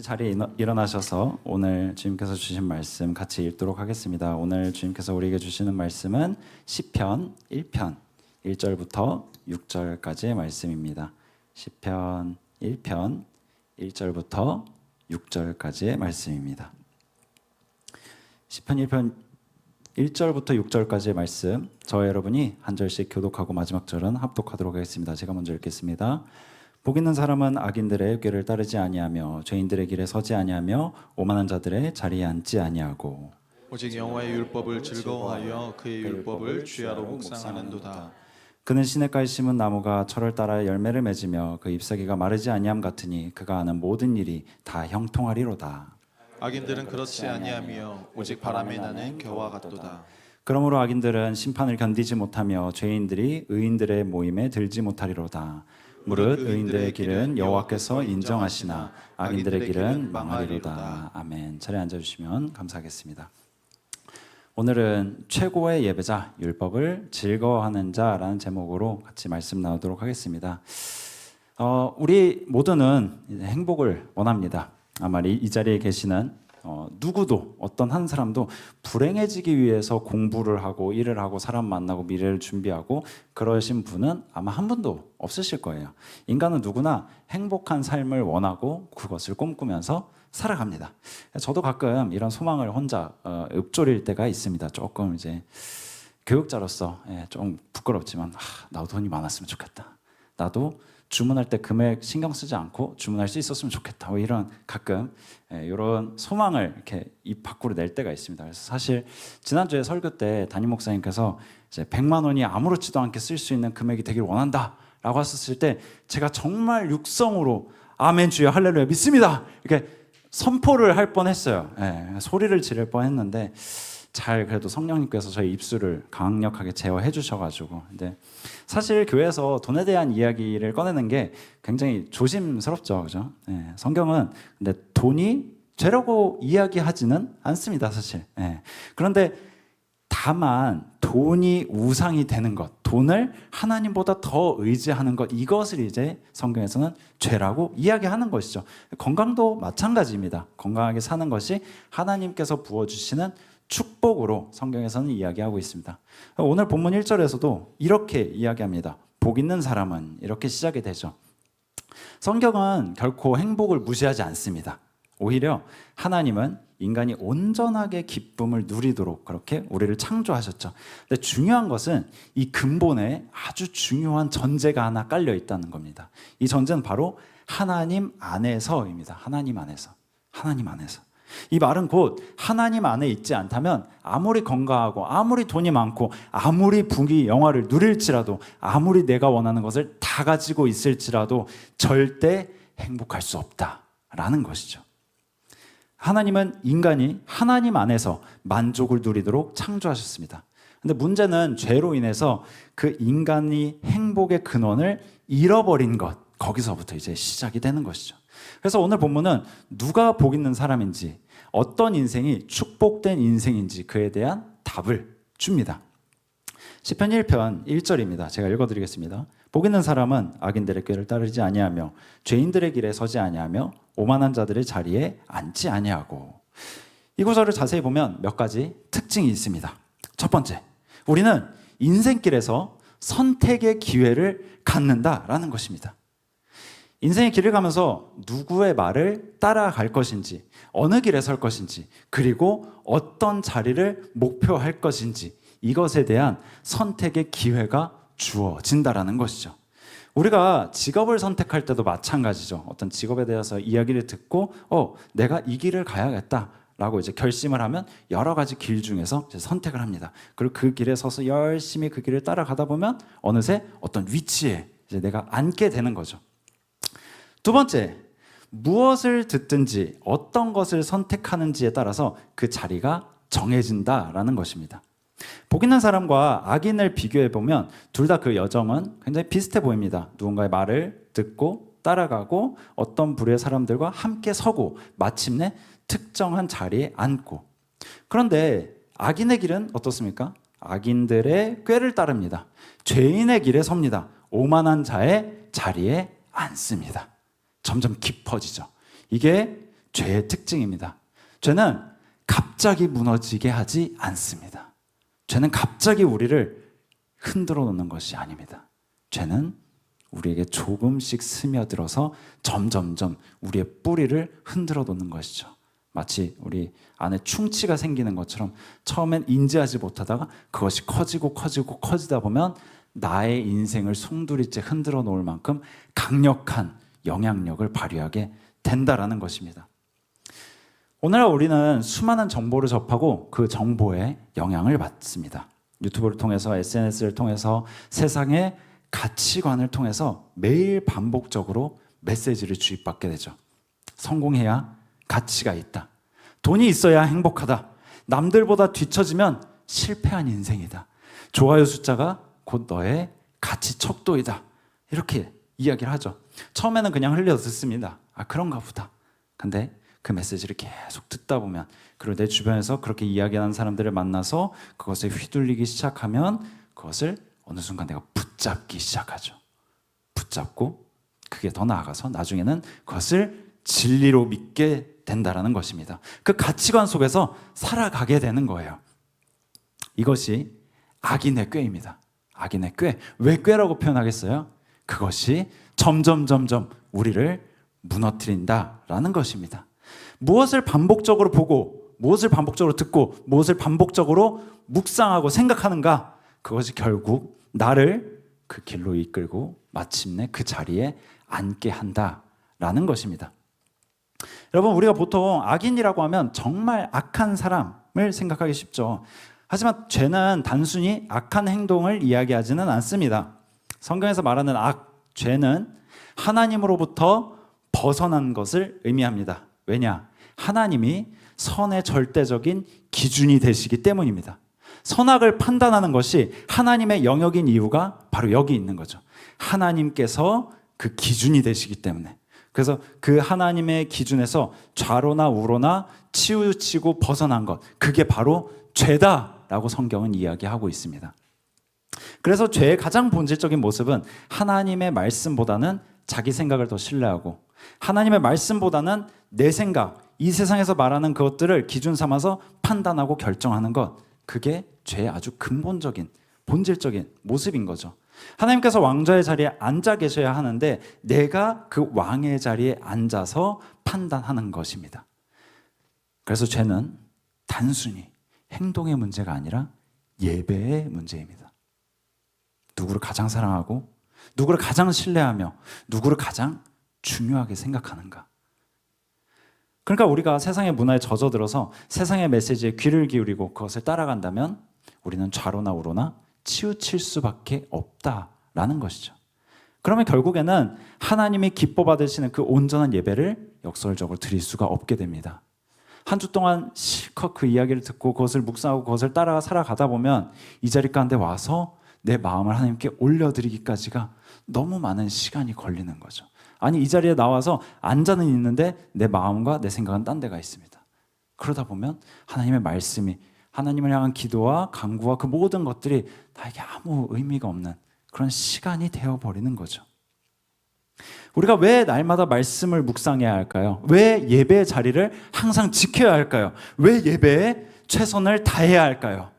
자리에 일어나셔서 오늘 주님께서 주신 말씀 같이 읽도록 하겠습니다. 오늘 주님께서 우리에게 주시는 말씀은 시편 1편 1절부터 6절까지의 말씀입니다. 시편 1편 1절부터 6절까지의 말씀입니다. 시편 1편 1절부터 6절까지의 말씀, 저와 여러분이 한 절씩 교독하고 마지막 절은 합독하도록 하겠습니다. 제가 먼저 읽겠습니다. 복 있는 사람은 악인들의 꾀를 따르지 아니하며 죄인들의 길에 서지 아니하며 오만한 자들의 자리에 앉지 아니하고 오직 여호와의 율법을 즐거워하여 그의 율법을 주야로 묵상하는도다. 그는 시냇가에 심은 나무가 철을 따라 열매를 맺으며 그 잎사귀가 마르지 아니함 같으니 그가 하는 모든 일이 다 형통하리로다. 악인들은 그렇지 아니하며 오직 바람에 나는 겨와 같도다. 그러므로 악인들은 심판을 견디지 못하며 죄인들이 의인들의 모임에 들지 못하리로다. 무릇 의인들의 길은 여호와께서 인정하시나 악인들의 길은 망하리로다. 아멘. 자리에 앉아주시면 감사하겠습니다. 오늘은 최고의 예배자, 율법을 즐거워하는 자라는 제목으로 같이 말씀 나누도록 하겠습니다. 우리 모두는 행복을 원합니다. 아마 이 자리에 계시는 누구도, 어떤 한 사람도 불행해지기 위해서 공부를 하고 일을 하고 사람 만나고 미래를 준비하고 그러신 분은 아마 한 분도 없으실 거예요. 인간은 누구나 행복한 삶을 원하고 그것을 꿈꾸면서 살아갑니다. 저도 가끔 이런 소망을 혼자 읊조릴 때가 있습니다. 조금 이제 교육자로서 좀 부끄럽지만 나도 돈이 많았으면 좋겠다. 나도 주문할 때 금액 신경 쓰지 않고 주문할 수 있었으면 좋겠다. 이런 가끔 이런 소망을 이렇게 입 밖으로 낼 때가 있습니다. 그래서 사실 지난주에 설교 때 담임 목사님께서 이제 100만 원이 아무렇지도 않게 쓸 수 있는 금액이 되길 원한다라고 하셨을 때 제가 정말 육성으로 아멘 주여 할렐루야 믿습니다 이렇게 선포를 할 뻔했어요. 소리를 지를 뻔했는데 잘 그래도 성령님께서 저희 입술을 강력하게 제어해 주셔가지고. 근데 사실 교회에서 돈에 대한 이야기를 꺼내는 게 굉장히 조심스럽죠, 그죠? 성경은 근데 돈이 죄라고 이야기하지는 않습니다, 사실. 그런데 다만 돈이 우상이 되는 것, 돈을 하나님보다 더 의지하는 것, 이것을 이제 성경에서는 죄라고 이야기하는 것이죠. 건강도 마찬가지입니다. 건강하게 사는 것이 하나님께서 부어주시는 축복으로 성경에서는 이야기하고 있습니다. 오늘 본문 1절에서도 이렇게 이야기합니다. 복 있는 사람은, 이렇게 시작이 되죠. 성경은 결코 행복을 무시하지 않습니다. 오히려 하나님은 인간이 온전하게 기쁨을 누리도록 그렇게 우리를 창조하셨죠. 근데 중요한 것은 이 근본에 아주 중요한 전제가 하나 깔려 있다는 겁니다. 이 전제는 바로 하나님 안에서입니다. 하나님 안에서. 하나님 안에서. 이 말은 곧 하나님 안에 있지 않다면 아무리 건강하고 아무리 돈이 많고 아무리 부귀 영화를 누릴지라도 아무리 내가 원하는 것을 다 가지고 있을지라도 절대 행복할 수 없다라는 것이죠. 하나님은 인간이 하나님 안에서 만족을 누리도록 창조하셨습니다. 근데 문제는 죄로 인해서 그 인간이 행복의 근원을 잃어버린 것, 거기서부터 이제 시작이 되는 것이죠. 그래서 오늘 본문은 누가 복 있는 사람인지, 어떤 인생이 축복된 인생인지 그에 대한 답을 줍니다. 시편 1편 1절입니다. 제가 읽어드리겠습니다. 복 있는 사람은 악인들의 꾀를 따르지 아니하며 죄인들의 길에 서지 아니하며 오만한 자들의 자리에 앉지 아니하고. 이 구절을 자세히 보면 몇 가지 특징이 있습니다. 첫 번째, 우리는 인생길에서 선택의 기회를 갖는다라는 것입니다. 인생의 길을 가면서 누구의 말을 따라갈 것인지, 어느 길에 설 것인지, 그리고 어떤 자리를 목표할 것인지, 이것에 대한 선택의 기회가 주어진다라는 것이죠. 우리가 직업을 선택할 때도 마찬가지죠. 어떤 직업에 대해서 이야기를 듣고 내가 이 길을 가야겠다라고 이제 결심을 하면 여러 가지 길 중에서 이제 선택을 합니다. 그리고 그 길에 서서 열심히 그 길을 따라가다 보면 어느새 어떤 위치에 이제 내가 앉게 되는 거죠. 두 번째, 무엇을 듣든지 어떤 것을 선택하는지에 따라서 그 자리가 정해진다라는 것입니다. 복 있는 사람과 악인을 비교해보면 둘 다 그 여정은 굉장히 비슷해 보입니다. 누군가의 말을 듣고 따라가고 어떤 부류의 사람들과 함께 서고 마침내 특정한 자리에 앉고. 그런데 악인의 길은 어떻습니까? 악인들의 꾀를 따릅니다. 죄인의 길에 섭니다. 오만한 자의 자리에 앉습니다. 점점 깊어지죠. 이게 죄의 특징입니다. 죄는 갑자기 무너지게 하지 않습니다. 죄는 갑자기 우리를 흔들어 놓는 것이 아닙니다. 죄는 우리에게 조금씩 스며들어서 점점점 우리의 뿌리를 흔들어 놓는 것이죠. 마치 우리 안에 충치가 생기는 것처럼 처음엔 인지하지 못하다가 그것이 커지다 보면 나의 인생을 송두리째 흔들어 놓을 만큼 강력한 영향력을 발휘하게 된다라는 것입니다. 오늘날 우리는 수많은 정보를 접하고 그 정보에 영향을 받습니다. 유튜브를 통해서, SNS를 통해서, 세상의 가치관을 통해서 매일 반복적으로 메시지를 주입받게 되죠. 성공해야 가치가 있다. 돈이 있어야 행복하다. 남들보다 뒤처지면 실패한 인생이다. 좋아요 숫자가 곧 너의 가치 척도이다. 이렇게 이야기를 하죠. 처음에는 그냥 흘려 듣습니다. 아, 그런가 보다. 근데 그 메시지를 계속 듣다 보면, 그리고 내 주변에서 그렇게 이야기하는 사람들을 만나서 그것에 휘둘리기 시작하면 그것을 어느 순간 내가 붙잡기 시작하죠. 붙잡고 그게 더 나아가서 나중에는 그것을 진리로 믿게 된다라는 것입니다. 그 가치관 속에서 살아가게 되는 거예요. 이것이 악인의 꾀입니다. 악인의 꾀. 왜 꾀라고 표현하겠어요? 그것이 점점 우리를 무너뜨린다라는 것입니다. 무엇을 반복적으로 보고, 무엇을 반복적으로 듣고, 무엇을 반복적으로 묵상하고 생각하는가, 그것이 결국 나를 그 길로 이끌고 마침내 그 자리에 앉게 한다라는 것입니다. 여러분, 우리가 보통 악인이라고 하면 정말 악한 사람을 생각하기 쉽죠. 하지만 죄는 단순히 악한 행동을 이야기하지는 않습니다. 성경에서 말하는 악, 죄는 하나님으로부터 벗어난 것을 의미합니다. 왜냐? 하나님이 선의 절대적인 기준이 되시기 때문입니다. 선악을 판단하는 것이 하나님의 영역인 이유가 바로 여기 있는 거죠. 하나님께서 그 기준이 되시기 때문에. 그래서 그 하나님의 기준에서 좌로나 우로나 치우치고 벗어난 것, 그게 바로 죄다라고 성경은 이야기하고 있습니다. 그래서 죄의 가장 본질적인 모습은 하나님의 말씀보다는 자기 생각을 더 신뢰하고, 하나님의 말씀보다는 내 생각, 이 세상에서 말하는 그것들을 기준 삼아서 판단하고 결정하는 것, 그게 죄의 아주 근본적인, 본질적인 모습인 거죠. 하나님께서 왕좌의 자리에 앉아 계셔야 하는데 내가 그 왕의 자리에 앉아서 판단하는 것입니다. 그래서 죄는 단순히 행동의 문제가 아니라 예배의 문제입니다. 누구를 가장 사랑하고, 누구를 가장 신뢰하며, 누구를 가장 중요하게 생각하는가. 그러니까 우리가 세상의 문화에 젖어들어서 세상의 메시지에 귀를 기울이고 그것을 따라간다면 우리는 좌로나 우로나 치우칠 수밖에 없다라는 것이죠. 그러면 결국에는 하나님이 기뻐 받으시는 그 온전한 예배를 역설적으로 드릴 수가 없게 됩니다. 한 주 동안 실컷 그 이야기를 듣고 그것을 묵상하고 그것을 따라 살아가다 보면 이 자리 가운데 와서 내 마음을 하나님께 올려드리기까지가 너무 많은 시간이 걸리는 거죠. 아니, 이 자리에 나와서 앉아는 있는데 내 마음과 내 생각은 딴 데가 있습니다. 그러다 보면 하나님의 말씀이, 하나님을 향한 기도와 간구와 그 모든 것들이 나에게 아무 의미가 없는 그런 시간이 되어버리는 거죠. 우리가 왜 날마다 말씀을 묵상해야 할까요? 왜 예배의 자리를 항상 지켜야 할까요? 왜 예배에 최선을 다해야 할까요?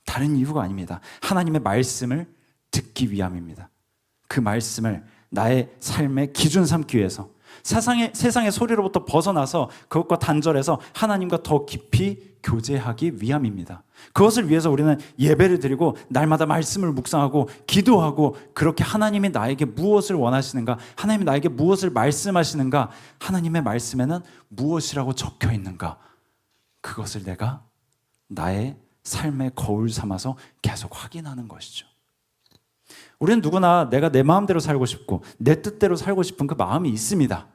다른 이유가 아닙니다. 하나님의 말씀을 듣기 위함입니다. 그 말씀을 나의 삶의 기준 삼기 위해서, 세상의 소리로부터 벗어나서 그것과 단절해서 하나님과 더 깊이 교제하기 위함입니다. 그것을 위해서 우리는 예배를 드리고 날마다 말씀을 묵상하고 기도하고, 그렇게 하나님이 나에게 무엇을 원하시는가, 하나님이 나에게 무엇을 말씀하시는가, 하나님의 말씀에는 무엇이라고 적혀 있는가, 그것을 내가 나의 삶의 거울 삼아서 계속 확인하는 것이죠. 우리는 누구나 내가 내 마음대로 살고 싶고 내 뜻대로 살고 싶은 그 마음이 있습니다.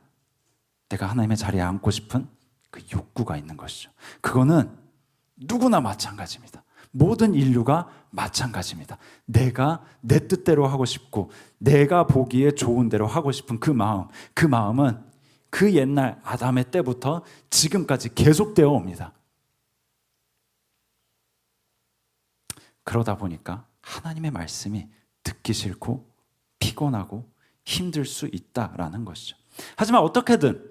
내가 하나님의 자리에 앉고 싶은 그 욕구가 있는 것이죠. 그거는 누구나 마찬가지입니다. 모든 인류가 마찬가지입니다. 내가 내 뜻대로 하고 싶고 내가 보기에 좋은 대로 하고 싶은 그 마음, 그 마음은 그 옛날 아담의 때부터 지금까지 계속되어 옵니다. 그러다 보니까 하나님의 말씀이 듣기 싫고 피곤하고 힘들 수 있다라는 것이죠. 하지만 어떻게든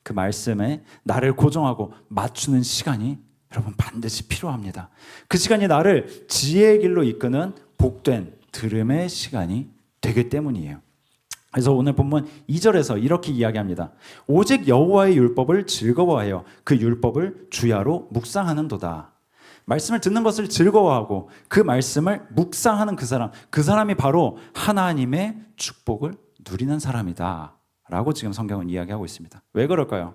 그 말씀에 나를 고정하고 맞추는 시간이 여러분 반드시 필요합니다. 그 시간이 나를 지혜의 길로 이끄는 복된 들음의 시간이 되기 때문이에요. 그래서 오늘 본문 2절에서 이렇게 이야기합니다. 오직 여호와의 율법을 즐거워하여 그 율법을 주야로 묵상하는도다. 말씀을 듣는 것을 즐거워하고 그 말씀을 묵상하는 그 사람이 바로 하나님의 축복을 누리는 사람이다 라고 지금 성경은 이야기하고 있습니다. 왜 그럴까요?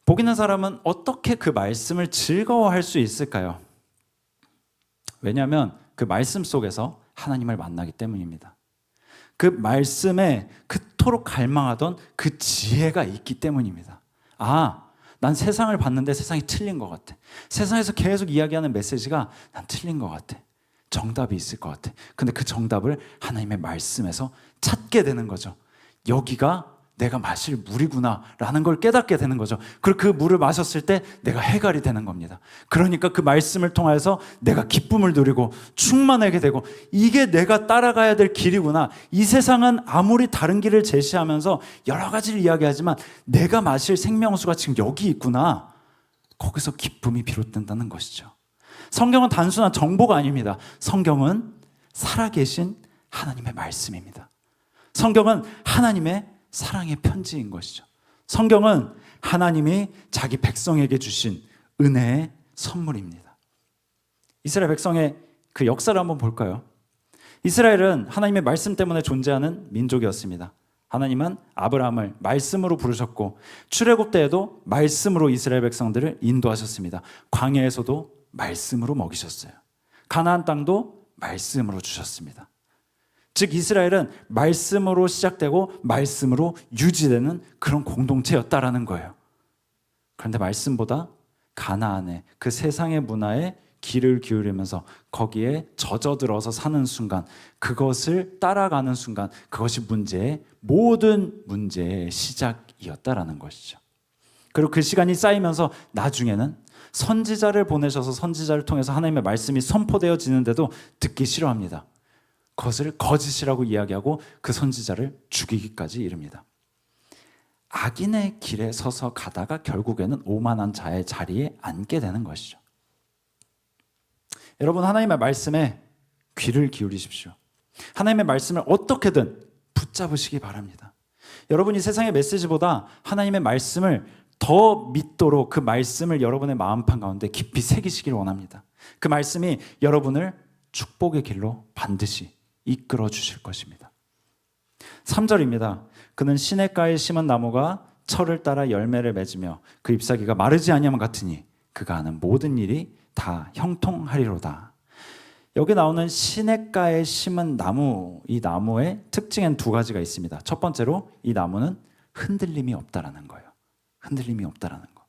복 있는 사람은 어떻게 그 말씀을 즐거워할 수 있을까요? 왜냐하면 그 말씀 속에서 하나님을 만나기 때문입니다. 그 말씀에 그토록 갈망하던 그 지혜가 있기 때문입니다. 난 세상을 봤는데 세상이 틀린 것 같아. 세상에서 계속 이야기하는 메시지가 난 틀린 것 같아. 정답이 있을 것 같아. 근데 그 정답을 하나님의 말씀에서 찾게 되는 거죠. 여기가 내가 마실 물이구나 라는 걸 깨닫게 되는 거죠. 그리고 그 물을 마셨을 때 내가 해갈이 되는 겁니다. 그러니까 그 말씀을 통해서 내가 기쁨을 누리고 충만하게 되고 이게 내가 따라가야 될 길이구나. 이 세상은 아무리 다른 길을 제시하면서 여러 가지를 이야기하지만 내가 마실 생명수가 지금 여기 있구나. 거기서 기쁨이 비롯된다는 것이죠. 성경은 단순한 정보가 아닙니다. 성경은 살아계신 하나님의 말씀입니다. 성경은 하나님의 사랑의 편지인 것이죠. 성경은 하나님이 자기 백성에게 주신 은혜의 선물입니다. 이스라엘 백성의 그 역사를 한번 볼까요? 이스라엘은 하나님의 말씀 때문에 존재하는 민족이었습니다. 하나님은 아브라함을 말씀으로 부르셨고 출애굽 때에도 말씀으로 이스라엘 백성들을 인도하셨습니다. 광야에서도 말씀으로 먹이셨어요. 가나안 땅도 말씀으로 주셨습니다. 즉 이스라엘은 말씀으로 시작되고 말씀으로 유지되는 그런 공동체였다라는 거예요. 그런데 말씀보다 가나안의 그 세상의 문화에 귀를 기울이면서 거기에 젖어들어서 사는 순간, 그것을 따라가는 순간, 그것이 모든 문제의 시작이었다라는 것이죠. 그리고 그 시간이 쌓이면서 나중에는 선지자를 보내셔서 선지자를 통해서 하나님의 말씀이 선포되어지는데도 듣기 싫어합니다. 그것을 거짓이라고 이야기하고 그 선지자를 죽이기까지 이릅니다. 악인의 길에 서서 가다가 결국에는 오만한 자의 자리에 앉게 되는 것이죠. 여러분, 하나님의 말씀에 귀를 기울이십시오. 하나님의 말씀을 어떻게든 붙잡으시기 바랍니다. 여러분이 세상의 메시지보다 하나님의 말씀을 더 믿도록 그 말씀을 여러분의 마음판 가운데 깊이 새기시길 원합니다. 그 말씀이 여러분을 축복의 길로 반드시 이끌어 주실 것입니다. 3절입니다. 그는 시냇가에 심은 나무가 철을 따라 열매를 맺으며 그 잎사귀가 마르지 아니함 같으니 그가 하는 모든 일이 다 형통하리로다. 여기 나오는 시냇가에 심은 나무, 이 나무의 특징엔 두 가지가 있습니다. 첫 번째로 이 나무는 흔들림이 없다라는 거예요. 흔들림이 없다라는 거.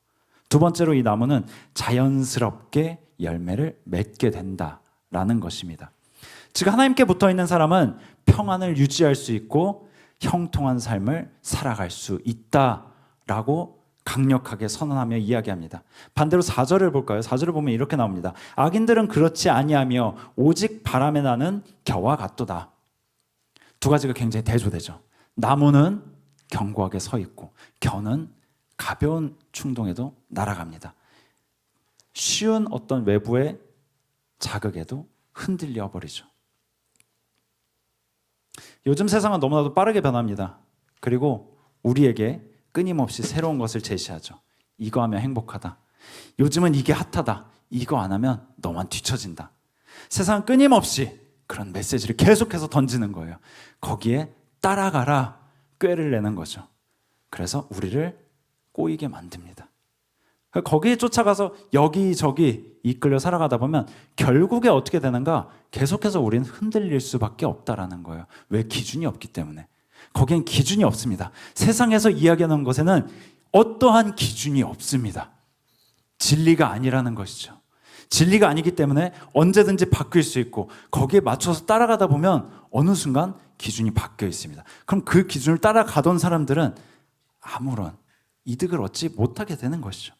두 번째로 이 나무는 자연스럽게 열매를 맺게 된다라는 것입니다. 즉 하나님께 붙어있는 사람은 평안을 유지할 수 있고 형통한 삶을 살아갈 수 있다라고 강력하게 선언하며 이야기합니다. 반대로 4절을 볼까요? 4절을 보면 이렇게 나옵니다. 악인들은 그렇지 아니하며 오직 바람에 나는 겨와 같도다. 두 가지가 굉장히 대조되죠. 나무는 견고하게 서 있고 겨는 가벼운 충동에도 날아갑니다. 쉬운 어떤 외부의 자극에도 흔들려 버리죠. 요즘 세상은 너무나도 빠르게 변합니다. 그리고 우리에게 끊임없이 새로운 것을 제시하죠. 이거 하면 행복하다. 요즘은 이게 핫하다. 이거 안 하면 너만 뒤처진다. 세상은 끊임없이 그런 메시지를 계속해서 던지는 거예요. 거기에 따라가라 꾀를 내는 거죠. 그래서 우리를 꼬이게 만듭니다. 거기에 쫓아가서 여기저기 이끌려 살아가다 보면 결국에 어떻게 되는가? 계속해서 우리는 흔들릴 수밖에 없다라는 거예요. 왜? 기준이 없기 때문에. 거기엔 기준이 없습니다. 세상에서 이야기하는 것에는 어떠한 기준이 없습니다. 진리가 아니라는 것이죠. 진리가 아니기 때문에 언제든지 바뀔 수 있고 거기에 맞춰서 따라가다 보면 어느 순간 기준이 바뀌어 있습니다. 그럼 그 기준을 따라가던 사람들은 아무런 이득을 얻지 못하게 되는 것이죠.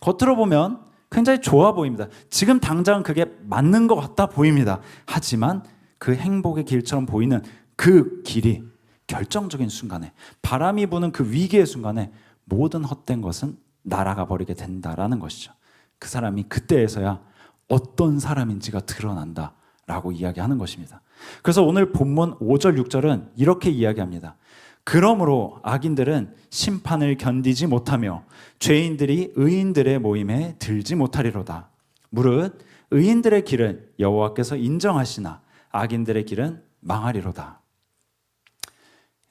겉으로 보면 굉장히 좋아 보입니다. 지금 당장 그게 맞는 것 같아 보입니다. 하지만 그 행복의 길처럼 보이는 그 길이 결정적인 순간에, 바람이 부는 그 위기의 순간에 모든 헛된 것은 날아가 버리게 된다라는 것이죠. 그 사람이 그때에서야 어떤 사람인지가 드러난다라고 이야기하는 것입니다. 그래서 오늘 본문 5절 6절은 이렇게 이야기합니다. 그러므로 악인들은 심판을 견디지 못하며 죄인들이 의인들의 모임에 들지 못하리로다. 무릇 의인들의 길은 여호와께서 인정하시나 악인들의 길은 망하리로다.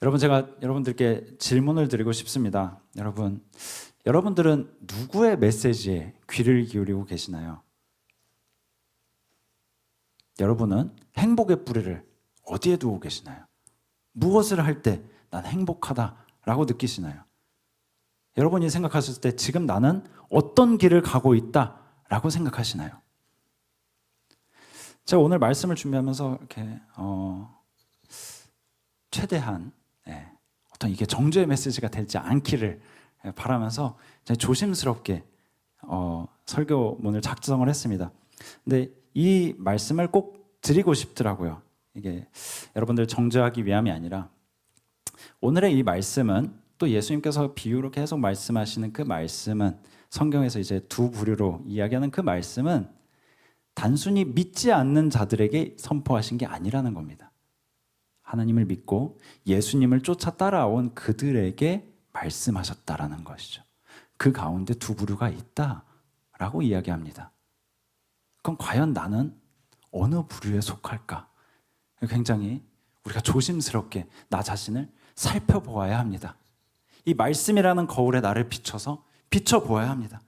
여러분, 제가 여러분들께 질문을 드리고 싶습니다. 여러분들은 누구의 메시지에 귀를 기울이고 계시나요? 여러분은 행복의 뿌리를 어디에 두고 계시나요? 무엇을 할 때 난 행복하다라고 느끼시나요? 여러분이 생각하셨을 때 지금 나는 어떤 길을 가고 있다라고 생각하시나요? 제가 오늘 말씀을 준비하면서 이렇게 최대한 어떤 이게 정죄의 메시지가 되지 않기를 바라면서 조심스럽게 설교문을 작성을 했습니다. 근데 이 말씀을 꼭 드리고 싶더라고요. 이게 여러분들 정죄하기 위함이 아니라 오늘의 이 말씀은 또 예수님께서 비유로 계속 말씀하시는 그 말씀은 성경에서 이제 두 부류로 이야기하는 그 말씀은 단순히 믿지 않는 자들에게 선포하신 게 아니라는 겁니다. 하나님을 믿고 예수님을 쫓아 따라온 그들에게 말씀하셨다라는 것이죠. 그 가운데 두 부류가 있다라고 이야기합니다. 그럼 과연 나는 어느 부류에 속할까? 굉장히 우리가 조심스럽게 나 자신을 살펴보아야 합니다. 이 말씀이라는 거울에 나를 비춰보아야 합니다.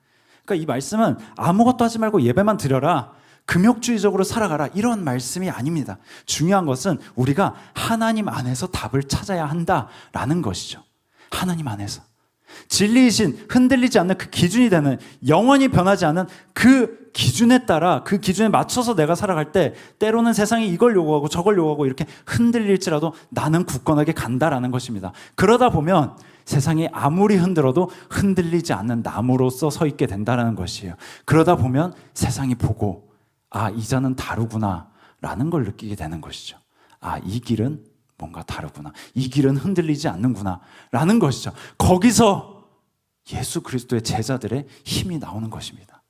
그러니까 이 말씀은 아무것도 하지 말고 예배만 드려라, 금욕주의적으로 살아가라, 이런 말씀이 아닙니다. 중요한 것은 우리가 하나님 안에서 답을 찾아야 한다라는 것이죠. 하나님 안에서 진리이신, 흔들리지 않는 그 기준이 되는, 영원히 변하지 않는 그 기준에 따라, 그 기준에 맞춰서 내가 살아갈 때 때로는 세상이 이걸 요구하고 저걸 요구하고 이렇게 흔들릴지라도 나는 굳건하게 간다라는 것입니다. 그러다 보면 세상이 아무리 흔들어도 흔들리지 않는 나무로서 서 있게 된다는 것이에요. 그러다 보면 세상이 보고 이 자는 다르구나 라는 걸 느끼게 되는 것이죠. 이 길은 뭔가 다르구나, 이 길은 흔들리지 않는구나 라는 것이죠. 거기서 예수 그리스도의 제자들의 힘이 나오는 것입니다.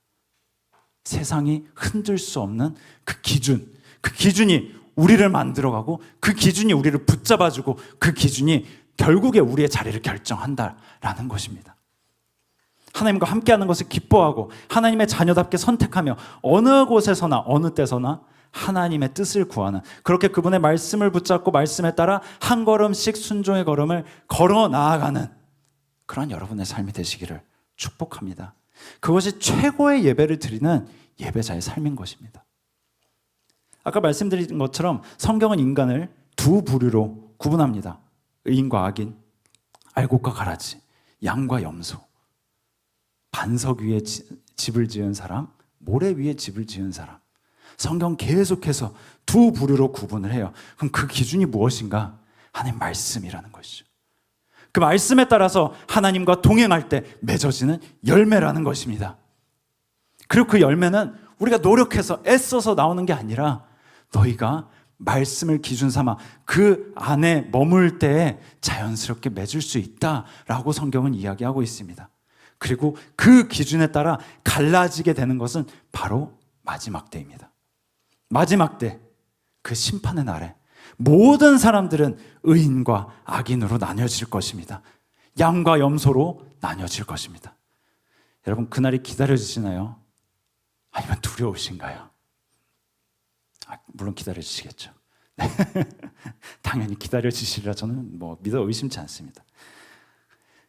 세상이 흔들 수 없는 그 기준이 우리를 만들어가고, 그 기준이 우리를 붙잡아주고, 그 기준이 결국에 우리의 자리를 결정한다라는 것입니다. 하나님과 함께하는 것을 기뻐하고 하나님의 자녀답게 선택하며 어느 곳에서나 어느 때서나 하나님의 뜻을 구하는, 그렇게 그분의 말씀을 붙잡고 말씀에 따라 한 걸음씩 순종의 걸음을 걸어 나아가는 그런 여러분의 삶이 되시기를 축복합니다. 그것이 최고의 예배를 드리는 예배자의 삶인 것입니다. 아까 말씀드린 것처럼 성경은 인간을 두 부류로 구분합니다. 의인과 악인, 알곡과 가라지, 양과 염소, 반석 위에 집을 지은 사람, 모래 위에 집을 지은 사람. 성경 계속해서 두 부류로 구분을 해요. 그럼 그 기준이 무엇인가? 하나님 말씀이라는 것이죠. 그 말씀에 따라서 하나님과 동행할 때 맺어지는 열매라는 것입니다. 그리고 그 열매는 우리가 노력해서 애써서 나오는 게 아니라 너희가 말씀을 기준 삼아 그 안에 머물 때에 자연스럽게 맺을 수 있다라고 성경은 이야기하고 있습니다. 그리고 그 기준에 따라 갈라지게 되는 것은 바로 마지막 때입니다. 마지막 때, 그 심판의 날에 모든 사람들은 의인과 악인으로 나뉘어질 것입니다. 양과 염소로 나뉘어질 것입니다. 여러분, 그날이 기다려지시나요? 아니면 두려우신가요? 물론 기다려지시겠죠. 당연히 기다려지시리라 저는 믿어 의심치 않습니다.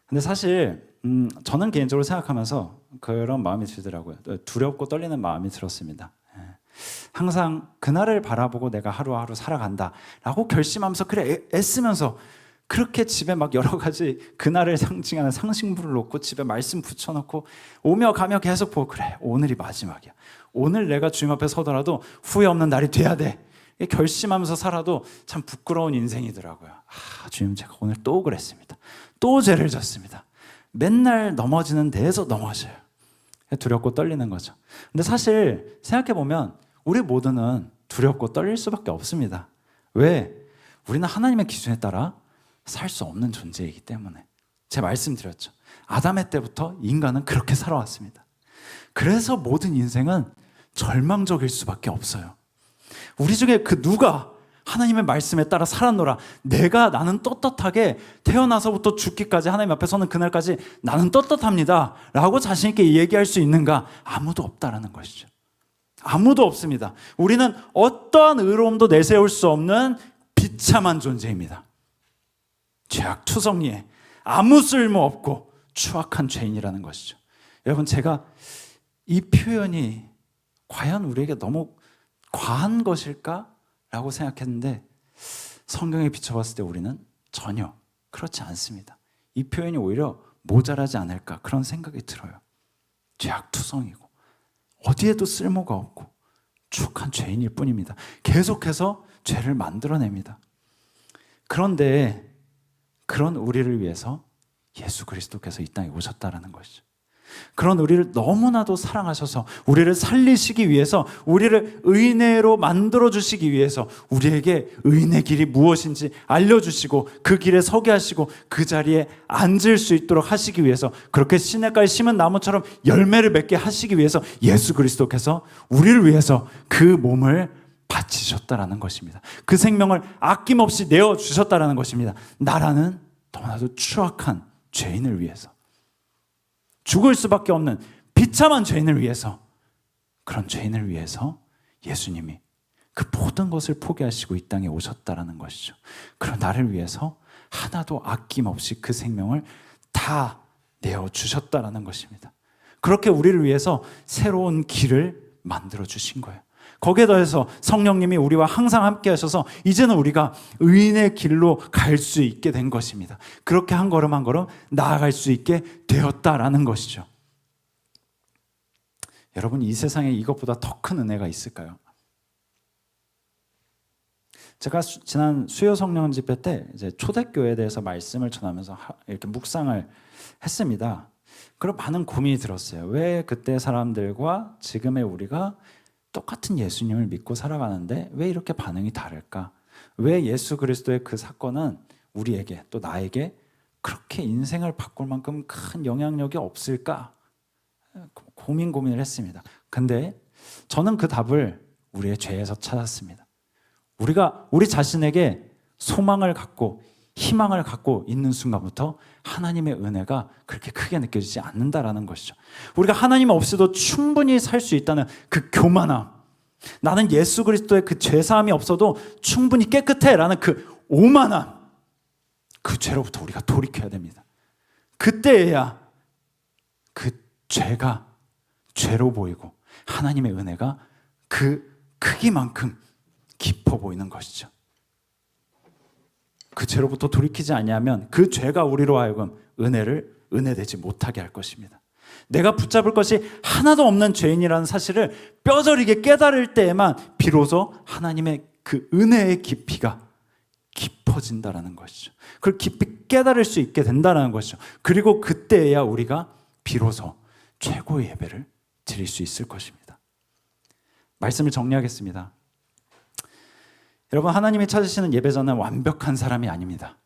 근데 사실 저는 개인적으로 생각하면서 그런 마음이 들더라고요. 두렵고 떨리는 마음이 들었습니다. 항상 그날을 바라보고 내가 하루하루 살아간다라고 결심하면서 그래 애쓰면서 그렇게 집에 막 여러 가지 그날을 상징하는 상징물을 놓고 집에 말씀 붙여놓고 오며 가며 계속 보고, 그래 오늘이 마지막이야, 오늘 내가 주님 앞에 서더라도 후회 없는 날이 돼야 돼, 결심하면서 살아도 참 부끄러운 인생이더라고요. 주님, 제가 오늘 또 그랬습니다. 또 죄를 졌습니다. 맨날 넘어지는 데에서 넘어져요. 두렵고 떨리는 거죠. 근데 사실 생각해보면 우리 모두는 두렵고 떨릴 수밖에 없습니다. 왜? 우리는 하나님의 기준에 따라 살 수 없는 존재이기 때문에. 제가 말씀드렸죠. 아담의 때부터 인간은 그렇게 살아왔습니다. 그래서 모든 인생은 절망적일 수밖에 없어요. 우리 중에 그 누가 하나님의 말씀에 따라 살았노라, 나는 떳떳하게 태어나서부터 죽기까지 하나님 앞에 서는 그날까지 나는 떳떳합니다 라고 자신 있게 얘기할 수 있는가? 아무도 없다라는 것이죠. 아무도 없습니다. 우리는 어떠한 의로움도 내세울 수 없는 비참한 존재입니다. 죄악투성이에 아무 쓸모없고 추악한 죄인이라는 것이죠. 여러분, 제가 이 표현이 과연 우리에게 너무 과한 것일까? 라고 생각했는데 성경에 비춰봤을 때 우리는 전혀 그렇지 않습니다. 이 표현이 오히려 모자라지 않을까 그런 생각이 들어요. 죄악투성이고 어디에도 쓸모가 없고 추악한 죄인일 뿐입니다. 계속해서 죄를 만들어냅니다. 그런데 그런 우리를 위해서 예수 그리스도께서 이 땅에 오셨다라는 것이죠. 그런 우리를 너무나도 사랑하셔서 우리를 살리시기 위해서, 우리를 의인으로 만들어주시기 위해서 우리에게 의인의 길이 무엇인지 알려주시고 그 길에 서게 하시고 그 자리에 앉을 수 있도록 하시기 위해서, 그렇게 시냇가에 심은 나무처럼 열매를 맺게 하시기 위해서 예수 그리스도께서 우리를 위해서 그 몸을 바치셨다라는 것입니다. 그 생명을 아낌없이 내어주셨다라는 것입니다. 나라는 너무나도 추악한 죄인을 위해서, 죽을 수밖에 없는 비참한 죄인을 위해서, 그런 죄인을 위해서 예수님이 그 모든 것을 포기하시고 이 땅에 오셨다라는 것이죠. 그런 나를 위해서 하나도 아낌없이 그 생명을 다 내어주셨다라는 것입니다. 그렇게 우리를 위해서 새로운 길을 만들어 주신 거예요. 거기에 더해서 성령님이 우리와 항상 함께 하셔서 이제는 우리가 의인의 길로 갈 수 있게 된 것입니다. 그렇게 한 걸음 한 걸음 나아갈 수 있게 되었다라는 것이죠. 여러분, 이 세상에 이것보다 더 큰 은혜가 있을까요? 제가 지난 수요 성령 집회 때 이제 초대교회에 대해서 말씀을 전하면서 이렇게 묵상을 했습니다. 그리고 많은 고민이 들었어요. 왜 그때 사람들과 지금의 우리가 똑같은 예수님을 믿고 살아가는데 왜 이렇게 반응이 다를까? 왜 예수 그리스도의 그 사건은 우리에게, 또 나에게 그렇게 인생을 바꿀 만큼 큰 영향력이 없을까? 고민을 했습니다. 근데 저는 그 답을 우리의 죄에서 찾았습니다. 우리가 우리 자신에게 소망을 갖고 희망을 갖고 있는 순간부터 하나님의 은혜가 그렇게 크게 느껴지지 않는다라는 것이죠. 우리가 하나님 없이도 충분히 살 수 있다는 그 교만함, 나는 예수 그리스도의 그 죄사함이 없어도 충분히 깨끗해 라는 그 오만함, 그 죄로부터 우리가 돌이켜야 됩니다. 그때야 그 죄가 죄로 보이고 하나님의 은혜가 그 크기만큼 깊어 보이는 것이죠. 그 죄로부터 돌이키지 아니하면 그 죄가 우리로 하여금 은혜되지 못하게 할 것입니다. 내가 붙잡을 것이 하나도 없는 죄인이라는 사실을 뼈저리게 깨달을 때에만 비로소 하나님의 그 은혜의 깊이가 깊어진다라는 것이죠. 그걸 깊이 깨달을 수 있게 된다는 것이죠. 그리고 그때야 우리가 비로소 최고의 예배를 드릴 수 있을 것입니다. 말씀을 정리하겠습니다. 여러분, 하나님이 찾으시는 예배자는 완벽한 사람이 아닙니다.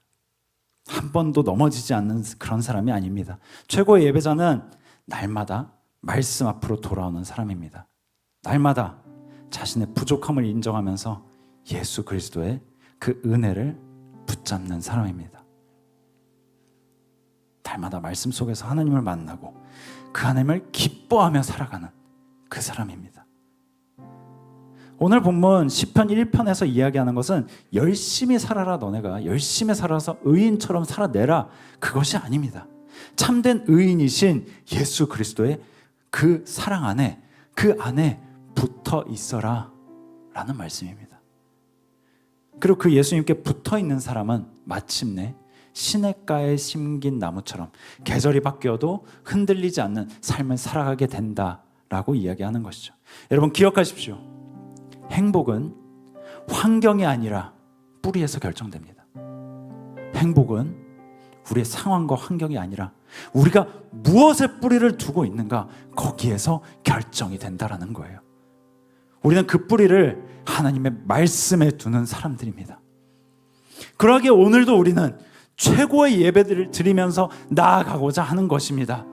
한 번도 넘어지지 않는 그런 사람이 아닙니다. 최고의 예배자는 날마다 말씀 앞으로 돌아오는 사람입니다. 날마다 자신의 부족함을 인정하면서 예수 그리스도의 그 은혜를 붙잡는 사람입니다. 날마다 말씀 속에서 하나님을 만나고 그 하나님을 기뻐하며 살아가는 그 사람입니다. 오늘 본문 시편 1편에서 이야기하는 것은 열심히 살아라, 너네가 열심히 살아서 의인처럼 살아내라, 그것이 아닙니다. 참된 의인이신 예수 그리스도의 그 사랑 안에, 그 안에 붙어 있어라 라는 말씀입니다. 그리고 그 예수님께 붙어 있는 사람은 마침내 시냇가에 심긴 나무처럼 계절이 바뀌어도 흔들리지 않는 삶을 살아가게 된다라고 이야기하는 것이죠. 여러분, 기억하십시오. 행복은 환경이 아니라 뿌리에서 결정됩니다. 행복은 우리의 상황과 환경이 아니라 우리가 무엇에 뿌리를 두고 있는가, 거기에서 결정이 된다라는 거예요. 우리는 그 뿌리를 하나님의 말씀에 두는 사람들입니다. 그러기에 오늘도 우리는 최고의 예배를 드리면서 나아가고자 하는 것입니다.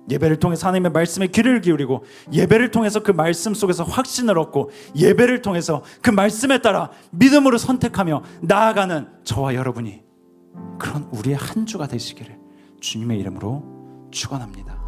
예배를 통해서 하나님의 말씀에 귀를 기울이고, 예배를 통해서 그 말씀 속에서 확신을 얻고, 예배를 통해서 그 말씀에 따라 믿음으로 선택하며 나아가는 저와 여러분이 그런 우리의 한 주가 되시기를 주님의 이름으로 축원합니다.